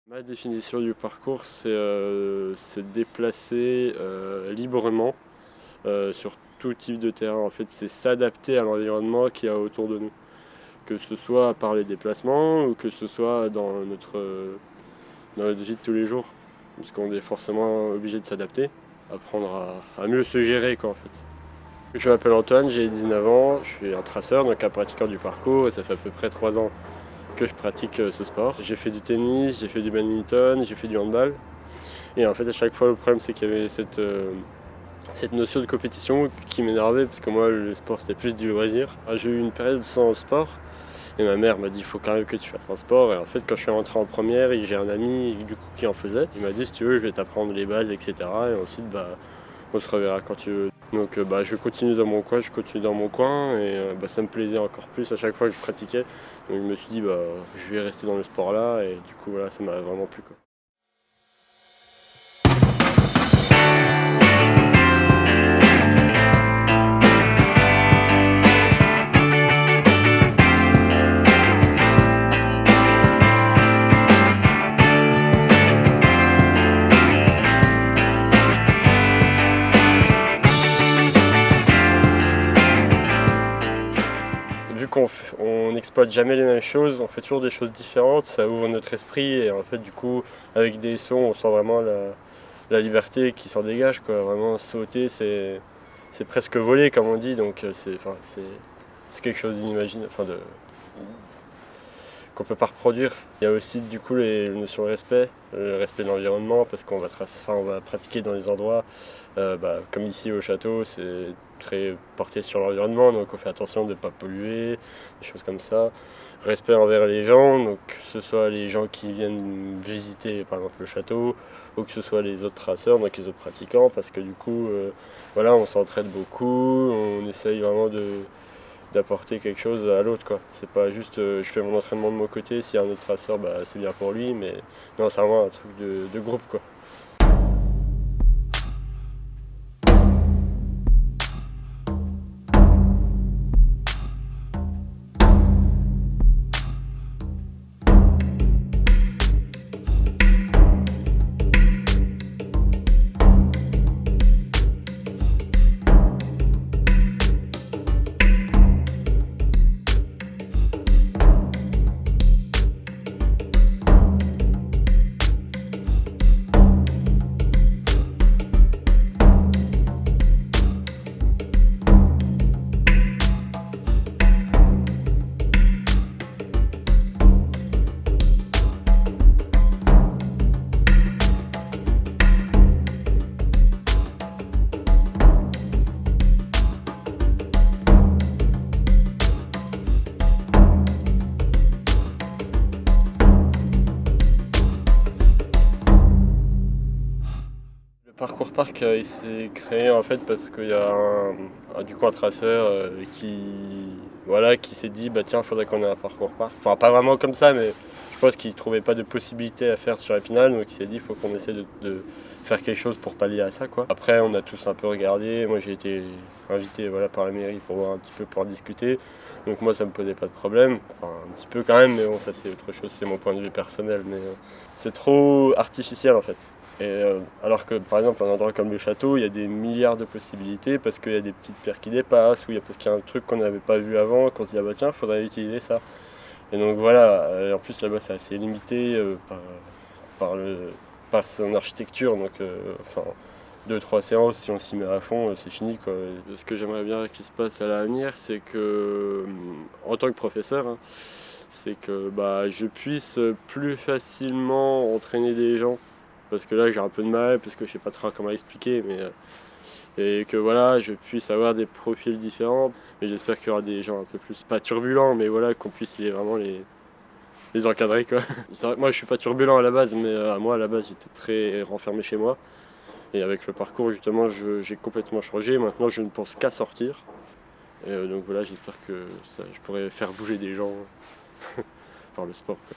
Ma définition du parcours, c'est se déplacer librement sur tout type de terrain. En fait, c'est s'adapter à l'environnement qu'il y a autour de nous. Que ce soit par les déplacements ou que ce soit dans notre vie de tous les jours. Parce qu'on est forcément obligé de s'adapter, apprendre à mieux se gérer, quoi, en fait. Je m'appelle Antoine, j'ai 19 ans, je suis un traceur, donc un pratiquant du parcours, et ça fait à peu près 3 ans que je pratique ce sport. J'ai fait du tennis, j'ai fait du badminton, j'ai fait du handball. Et en fait, à chaque fois, le problème, c'est qu'il y avait cette notion de compétition qui m'énervait, parce que moi, le sport, c'était plus du loisir. J'ai eu une période sans sport, et ma mère m'a dit, il faut quand même que tu fasses un sport. Et en fait, quand je suis rentré en première, j'ai un ami du coup, qui en faisait. Il m'a dit, si tu veux, je vais t'apprendre les bases, etc. Et ensuite, on se reverra quand tu veux. Donc je continue dans mon coin, et ça me plaisait encore plus à chaque fois que je pratiquais. Donc je me suis dit je vais rester dans le sport là et du coup voilà, ça m'a vraiment plu, quoi. Vu qu'on n'exploite jamais les mêmes choses, on fait toujours des choses différentes, ça ouvre notre esprit et en fait du coup avec des sons on sent vraiment la liberté qui s'en dégage, quoi. Vraiment sauter c'est presque voler comme on dit, donc c'est quelque chose d'inimaginaire, qu'on peut pas reproduire. Il y a aussi du coup les notions de respect, le respect de l'environnement, parce on va pratiquer dans des endroits comme ici au château, c'est très porté sur l'environnement, donc on fait attention de ne pas polluer, des choses comme ça. Respect envers les gens, donc que ce soit les gens qui viennent visiter par exemple le château, ou que ce soit les autres traceurs, donc les autres pratiquants, parce que du coup voilà, on s'entraide beaucoup, on essaye vraiment d'apporter quelque chose à l'autre, quoi. C'est pas juste je fais mon entraînement de mon côté, s'il y a un autre traceur, c'est bien pour lui, mais non, c'est vraiment un truc de groupe, quoi. Parcours Parc, il s'est créé en fait parce qu'il y a un traceur qui s'est dit tiens, il faudrait qu'on ait un Parcours Parc. Enfin, pas vraiment comme ça, mais je pense qu'il ne trouvait pas de possibilité à faire sur Épinal, donc il s'est dit il faut qu'on essaie de faire quelque chose pour pallier à ça, quoi. Après, on a tous un peu regardé. Moi, j'ai été invité par la mairie pour voir un petit peu, pour discuter. Donc moi, ça me posait pas de problème, enfin, un petit peu quand même, mais bon, ça c'est autre chose, c'est mon point de vue personnel, mais c'est trop artificiel en fait. Alors que par exemple un endroit comme le château, il y a des milliards de possibilités parce qu'il y a des petites pierres qui dépassent, parce qu'il y a un truc qu'on n'avait pas vu avant, qu'on se dit tiens, il faudrait utiliser ça. Et donc voilà, en plus là-bas c'est assez limité par son architecture, donc 2-3 séances, si on s'y met à fond, c'est fini, quoi. Ce que j'aimerais bien qu'il se passe à l'avenir, c'est que en tant que professeur, hein, c'est que je puisse plus facilement entraîner des gens. Parce que là j'ai un peu de mal, parce que je sais pas trop comment expliquer, et que voilà, je puisse avoir des profils différents. Mais j'espère qu'il y aura des gens un peu plus, pas turbulents, mais voilà, qu'on puisse vraiment les encadrer, quoi. C'est vrai que moi je suis pas turbulent à la base, mais moi à la base j'étais très renfermé chez moi. Et avec le parcours justement j'ai complètement changé. Maintenant je ne pense qu'à sortir. Et donc voilà, j'espère que je pourrai faire bouger des gens par le sport, quoi.